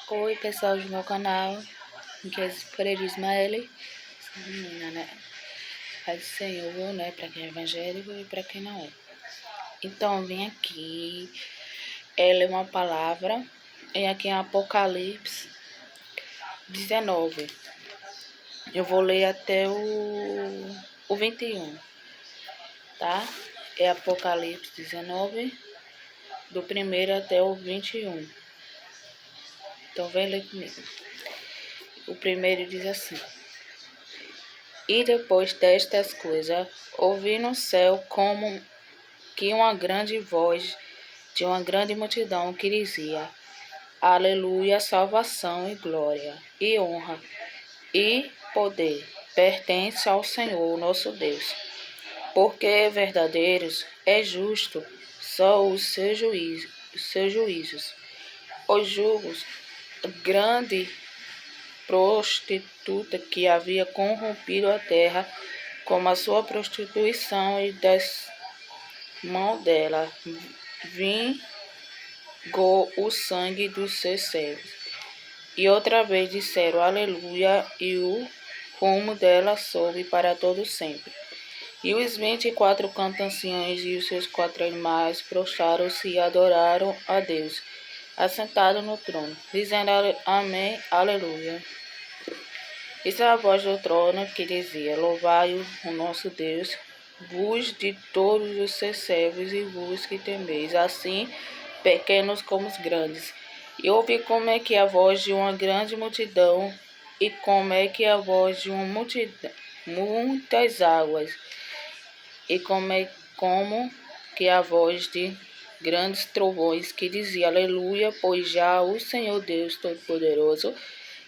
Oi, pessoal do meu canal, aqui é Freire Ismael, essa menina, né? Paz do Senhor, né? Pra quem é evangélico e pra quem não é. Então, eu vim aqui, ela é uma palavra, e aqui em Apocalipse 19. Eu vou ler até o 21, tá? É Apocalipse 19, do 1º até o 21. Então, vem ler comigo. O primeiro diz assim: E depois destas coisas, ouvi no céu como que uma grande voz de uma grande multidão que dizia: Aleluia, salvação e glória, e honra, e poder pertence ao Senhor nosso Deus, porque é verdadeiros, é justo, são os seus juízos. Os julgos, grande prostituta que havia corrompido a terra como a sua prostituição, e das mãos dela vingou o sangue dos seus servos. E outra vez disseram aleluia, e o rumo dela sobe para todo sempre. E os 24 anciãos e os seus 4 animais prostraram-se e adoraram a Deus, assentado no trono, dizendo amém, aleluia. Isso é a voz do trono que dizia: Louvai o nosso Deus, vós de todos os seus servos e vós que temeis, assim pequenos como os grandes. E ouvi como é que a voz de uma grande multidão, e como é que a voz de uma multidão, muitas águas, e como que a voz de grandes trovões, que dizia aleluia, pois já o Senhor Deus Todo-Poderoso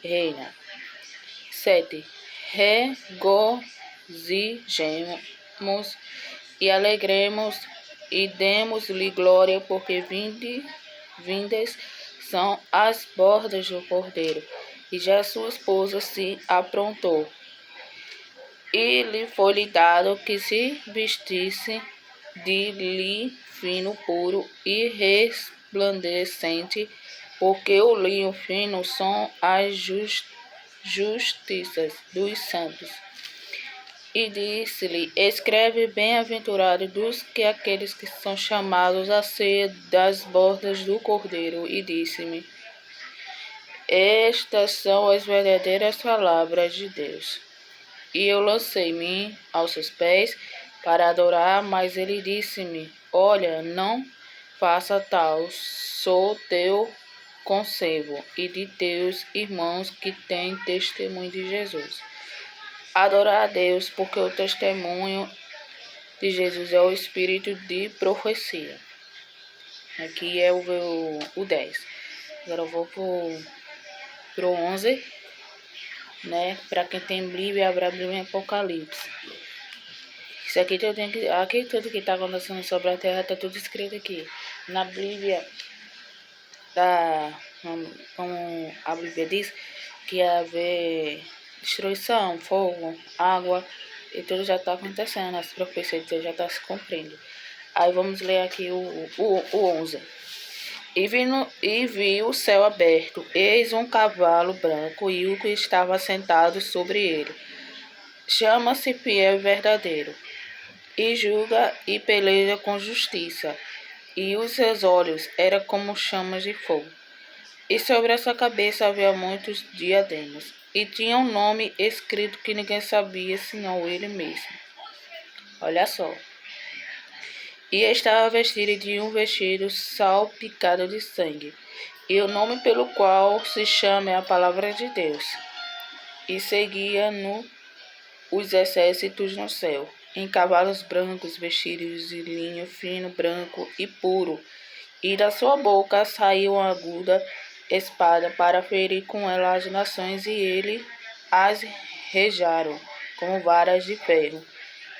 reina. 7. Regozijemos e alegremos e demos-lhe glória, porque vindas são as bordas do Cordeiro, e já sua esposa se aprontou. E lhe foi-lhe dado que se vestisse de linho fino, puro e resplandecente, porque o linho fino são as justiças dos santos. E disse-lhe: Escreve, bem-aventurado dos que aqueles que são chamados a ser das bordas do Cordeiro. E disse-me: Estas são as verdadeiras palavras de Deus. E eu lancei-me aos seus pés para adorar, mas ele disse-me: Olha, não faça tal, sou teu conservo e de teus irmãos que têm testemunho de Jesus. Adorar a Deus, porque o testemunho de Jesus é o espírito de profecia. Aqui é o 10. Agora eu vou pro 11, né? Para quem tem Bíblia, abra a Bíblia em Apocalipse. Isso aqui tudo que está acontecendo sobre a terra está tudo escrito aqui. Na Bíblia, como a Bíblia diz, que ia haver destruição, fogo, água, e tudo já está acontecendo, as profecias de Deus já estão se cumprindo. Aí vamos ler aqui o 11. E vi o céu aberto, eis um cavalo branco, e o que estava sentado sobre ele. Chama-se Fiel e Verdadeiro, e julga e peleja com justiça, e os seus olhos eram como chamas de fogo. E sobre essa cabeça havia muitos diademas, e tinha um nome escrito que ninguém sabia senão ele mesmo. Olha só. E estava vestido de um vestido salpicado de sangue, e o nome pelo qual se chama é a Palavra de Deus. E seguia os exércitos no céu, em cavalos brancos, vestidos de linho fino, branco e puro, e da sua boca saiu uma aguda espada para ferir com ela as nações, e ele as rejaram com varas de ferro.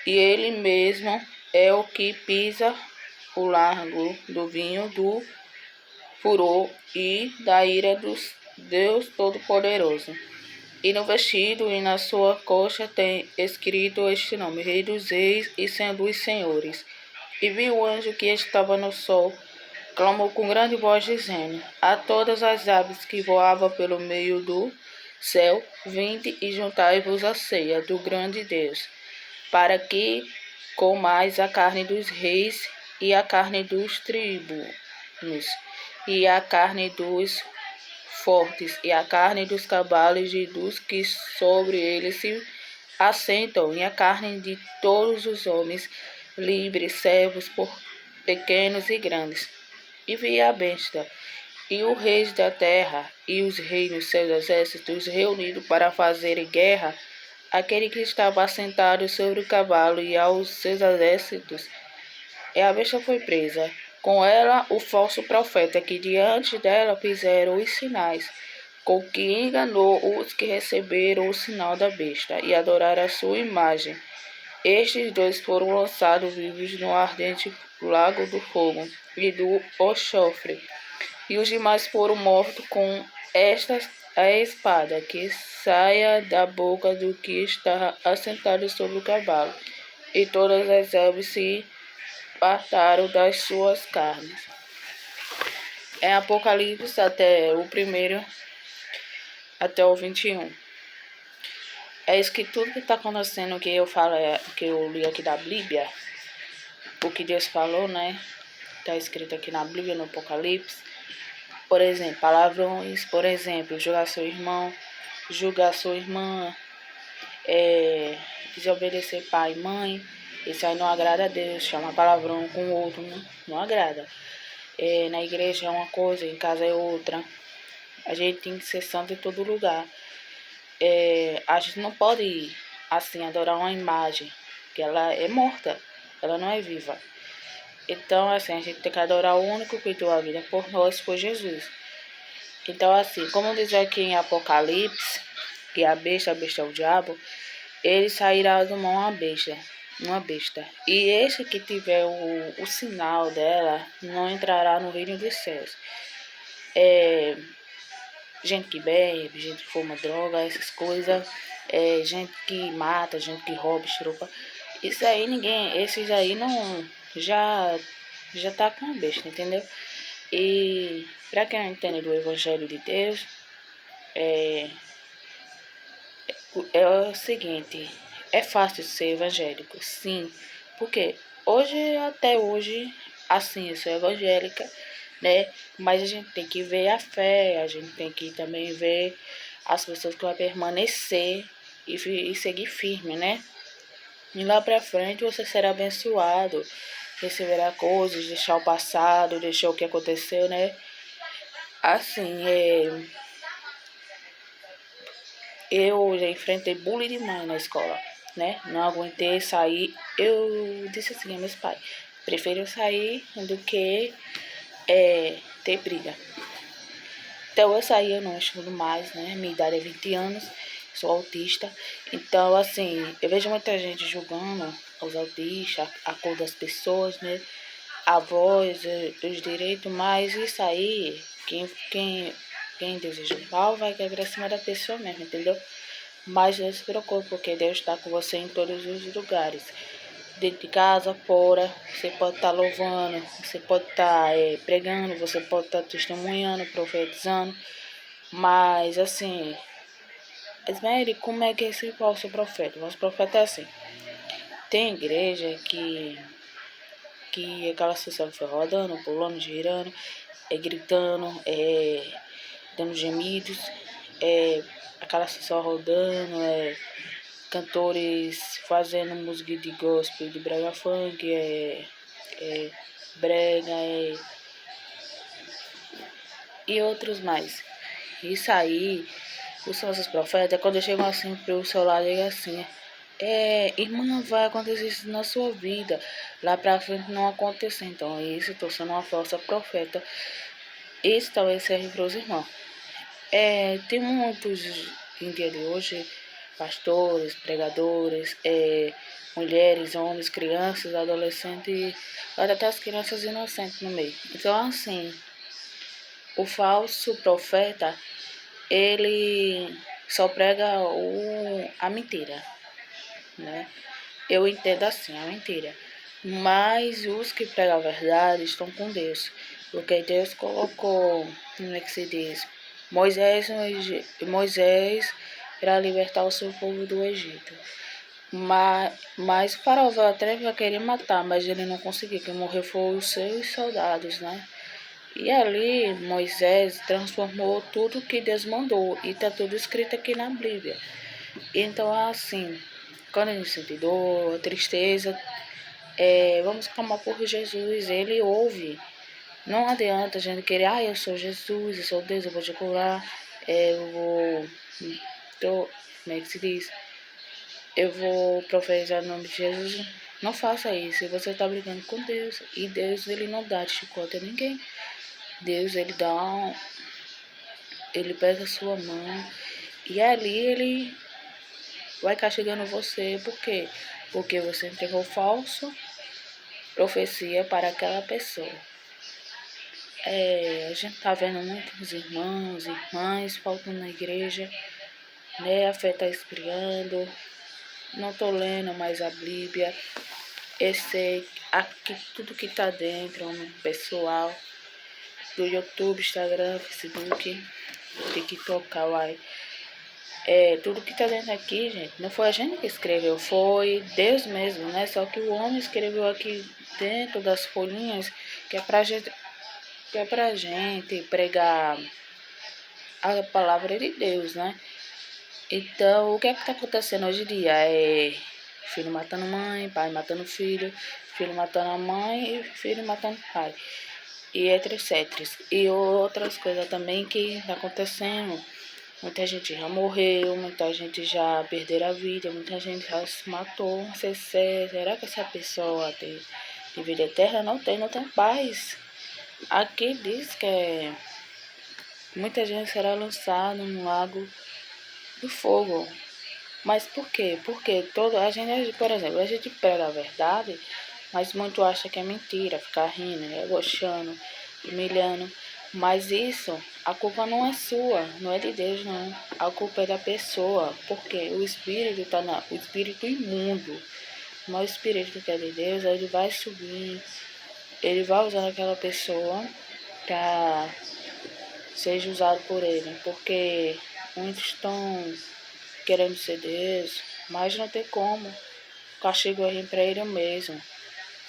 E ele mesmo é o que pisa o largo do vinho do furor e da ira do Deus Todo-Poderoso. E no vestido e na sua coxa tem escrito este nome: Rei dos Reis e Senhor dos Senhores. E vi o anjo que estava no sol, clamou com grande voz, dizendo a todas as aves que voavam pelo meio do céu: vinde e juntai-vos à ceia do grande Deus, para que comais a carne dos reis, e a carne dos tribunos, e a carne dos fortes, e a carne dos cavalos e dos que sobre eles se assentam, e a carne de todos os homens livres, servos, por pequenos e grandes. E vi a besta, e os reis da terra, e os reis dos seus exércitos, reunidos para fazerem guerra àquele que estava assentado sobre o cavalo e aos seus exércitos. E a besta foi presa, com ela o falso profeta, que diante dela fizeram os sinais, com que enganou os que receberam o sinal da besta e adoraram a sua imagem. Estes dois foram lançados vivos no ardente lago do fogo e do enxofre, e os demais foram mortos com a espada que saia da boca do que está assentado sobre o cavalo, e todas as aves se fartaram das suas carnes. É Apocalipse até o 1 até o 21. É isso que tudo que está acontecendo, que eu falo, que eu li aqui da Bíblia, o que Deus falou, né? Está escrito aqui na Bíblia, no Apocalipse. Por exemplo, palavrões, por exemplo, julgar seu irmão, julgar sua irmã, desobedecer pai e mãe. Isso aí não agrada a Deus. Chama palavrão com o outro, não agrada. Na igreja é uma coisa, em casa é outra. A gente tem que ser santo em todo lugar. A gente não pode, assim, adorar uma imagem, que ela é morta, ela não é viva. Então, assim, a gente tem que adorar o único que deu a vida por nós, foi Jesus. Então, assim, como diz aqui em Apocalipse, que a besta é o diabo, ele sairá do mão uma besta. E esse que tiver o sinal dela, não entrará no reino dos céus. Gente que bebe, gente que fuma droga, essas coisas, gente que mata, gente que rouba, estrupa. Isso aí esses aí não, já tá com a besta, entendeu? E para quem não entende do Evangelho de Deus, é o seguinte, é fácil ser evangélico, sim, porque até hoje, assim, eu sou evangélica, né? Mas a gente tem que ver a fé, a gente tem que também ver as pessoas que vão permanecer e seguir firme, né? E lá pra frente você será abençoado, receberá coisas, deixar o passado, deixar o que aconteceu, né? Assim, eu já enfrentei bullying demais na escola, né? Não aguentei sair. Eu disse assim a meus pais, prefiro sair do que ter briga. Então eu saí, eu não estudo mais, né? Minha idade é 20 anos, sou autista. Então, assim, eu vejo muita gente julgando os autistas, a cor das pessoas, né? A voz, os direitos, mas isso aí, quem deseja mal vai cair pra cima da pessoa mesmo, entendeu? Mas não se preocupe, porque Deus está com você em todos os lugares. Dentro de casa, fora, você pode estar louvando, você pode estar pregando, você pode estar testemunhando, profetizando. Mas assim, Esmere, como é que é esse falso profeta? O falso profeta é assim. Tem igreja que aquela pessoa foi rodando, pulando, girando, gritando, dando gemidos, aquela pessoa rodando, cantores fazendo música de gospel, de brega funk, brega, e outros mais. Isso aí, os falsos profetas, quando chegam assim pro seu lado, diga assim, irmã, vai acontecer isso na sua vida, lá pra frente não acontecer. Então, isso, estou sendo uma falsa profeta. Isso talvez seja para os irmãos. Tem muitos, em dia de hoje, pastores, pregadores, mulheres, homens, crianças, adolescentes, até as crianças inocentes no meio. Então, assim, o falso profeta, ele só prega a mentira, né? Eu entendo assim, a mentira. Mas os que pregam a verdade estão com Deus. Porque Deus colocou, como é que se diz? Moisés, Moisés para libertar o seu povo do Egito. Mas o faraó até vai querer matar, mas ele não conseguiu, quem morreu foi os seus soldados, né? E ali Moisés transformou tudo que Deus mandou, e está tudo escrito aqui na Bíblia. Então, assim, quando a gente sente dor, tristeza, vamos clamar por Jesus, Ele ouve. Não adianta a gente querer, eu sou Jesus, eu sou Deus, eu vou te curar, eu vou, como é que se diz? Eu vou profetizar o nome de Jesus. Não faça isso, você está brigando com Deus, e Deus, Ele não dá de chicote a ninguém. Deus, Ele pega a sua mão, e ali Ele vai castigando você. Por quê? Porque você entregou falso profecia para aquela pessoa. A gente tá vendo muitos irmãos, irmãs faltando na igreja, né? A fé tá esfriando. Não tô lendo mais a Bíblia. Aqui tudo que tá dentro, pessoal, do YouTube, Instagram, Facebook, TikTok, Kawaii. Tudo que tá dentro aqui, gente, não foi a gente que escreveu, foi Deus mesmo, né? Só que o homem escreveu aqui dentro das folhinhas que é pra gente pregar a palavra de Deus, né? Então, o que é que tá acontecendo hoje em dia? Filho matando mãe, pai matando filho, filho matando a mãe e filho matando pai. E etc. E outras coisas também que tá acontecendo. Muita gente já morreu, muita gente já perdeu a vida, muita gente já se matou. Será que essa pessoa tem vida eterna? Não tem paz. Aqui diz que muita gente será lançada no lago do fogo. Mas por quê? Porque a gente, por exemplo, a gente prega a verdade, mas muito acha que é mentira, ficar rindo, gostando, humilhando. Mas isso, a culpa não é sua, não é de Deus, não. A culpa é da pessoa, porque o espírito o espírito imundo. Mas o espírito que é de Deus, ele vai subir, ele vai usando aquela pessoa para seja usado por ele, porque muitos estão querendo ser Deus, mas não tem como. O castigo é para ele mesmo.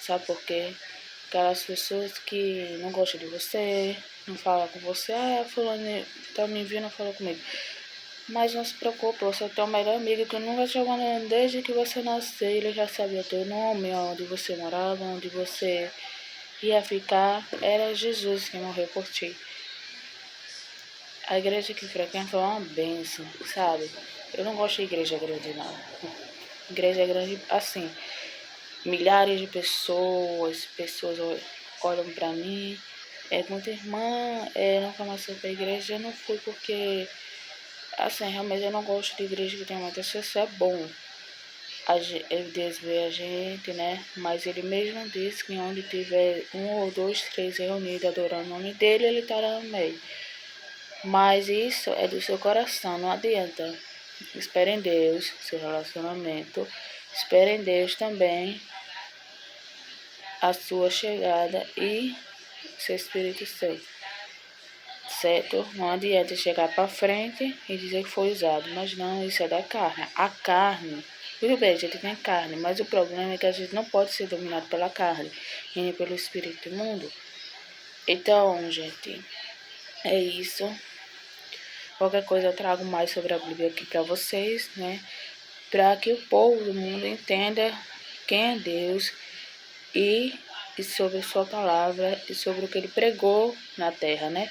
Sabe por quê? Aquelas pessoas que não gostam de você, não falam com você, fulano tá me vindo, não falou comigo. Mas não se preocupe, você é o teu melhor amigo que nunca te abandonando desde que você nasceu. Ele já sabia teu nome, onde você morava, onde você ia ficar. Era Jesus que morreu por ti. A igreja que frequenta é uma bênção, sabe? Eu não gosto de igreja grande, não. Igreja grande, assim, milhares de pessoas olham pra mim. Muita irmã, nunca mais fui pra igreja. Eu não fui porque, assim, realmente eu não gosto de igreja que tem muitas pessoas. É bom. Deus vê a gente, né? Mas ele mesmo disse que onde tiver um ou dois, três reunidos adorando o nome dele, ele estará no meio. Mas isso é do seu coração, não adianta. Espere em Deus, seu relacionamento. Espere em Deus também a sua chegada e seu Espírito Santo. Certo? Não adianta chegar para frente e dizer que foi usado. Mas não, isso é da carne. A carne, tudo bem, a gente tem carne, mas o problema é que a gente não pode ser dominado pela carne e nem pelo Espírito imundo. Então, gente, é isso. Qualquer coisa eu trago mais sobre a Bíblia aqui para vocês, né? Para que o povo do mundo entenda quem é Deus e sobre sua palavra e sobre o que ele pregou na terra, né?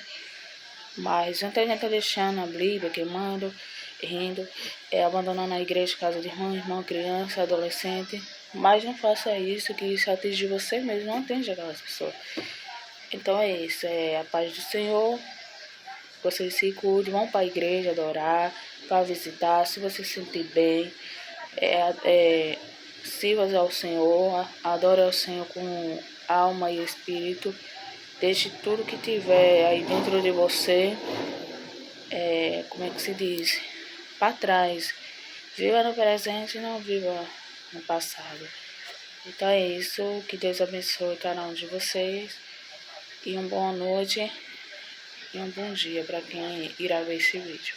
Mas muita gente tá deixando a Bíblia, queimando, rindo, abandonando a igreja, casa de irmão, criança, adolescente. Mas não faça isso, que isso atinge você mesmo, não atinge aquelas pessoas. Então é isso, a paz do Senhor. Vocês se cuidem, vão para a igreja adorar, para visitar, se você se sentir bem. Sirva ao Senhor, adore ao Senhor com alma e espírito. Deixe tudo que tiver aí dentro de você, como é que se diz? Para trás. Viva no presente e não viva no passado. Então é isso. Que Deus abençoe cada um de vocês. e uma boa noite e um bom dia para quem irá ver esse vídeo.